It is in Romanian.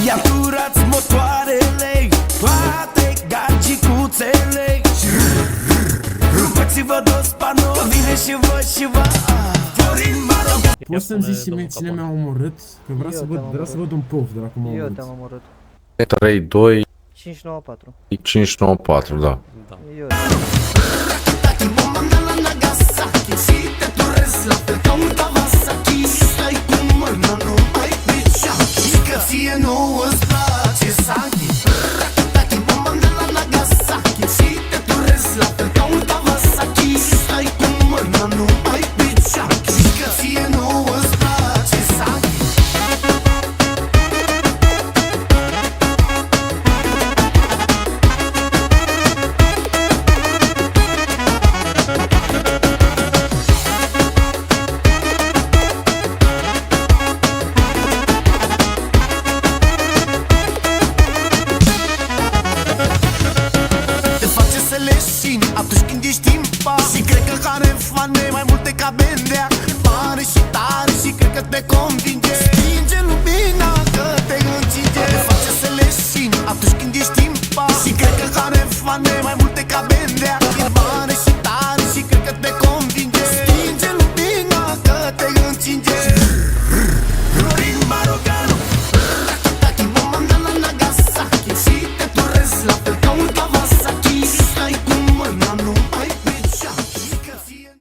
Iaturați motoarele, toate gagicuțele și rupeți-vă dos pano, vine și vă Florin Maron. Poți să-mi zici cine mi-a omorât? Că vreau să văd un pof de la cum m-a omorât. Eu te-am omorât. 3, 2, 594. 5, 9, 4, da. Eu. Ție nu-ți place Sanchi Rakataki, bomba de la Nagasaki Și te durezi la fel ca un Kawasaki Stai cu mâna, nu mai piciachi Și că ție nu-ți place Sanchi atunci când ești în pas Și cred că are fane mai multe ca Bendea Mare și tare și cred că te convinge Stinge lumina că te încinge Te face să leșini atunci când ești în pas Și cred că are fane mai multe ca Bendea E mare și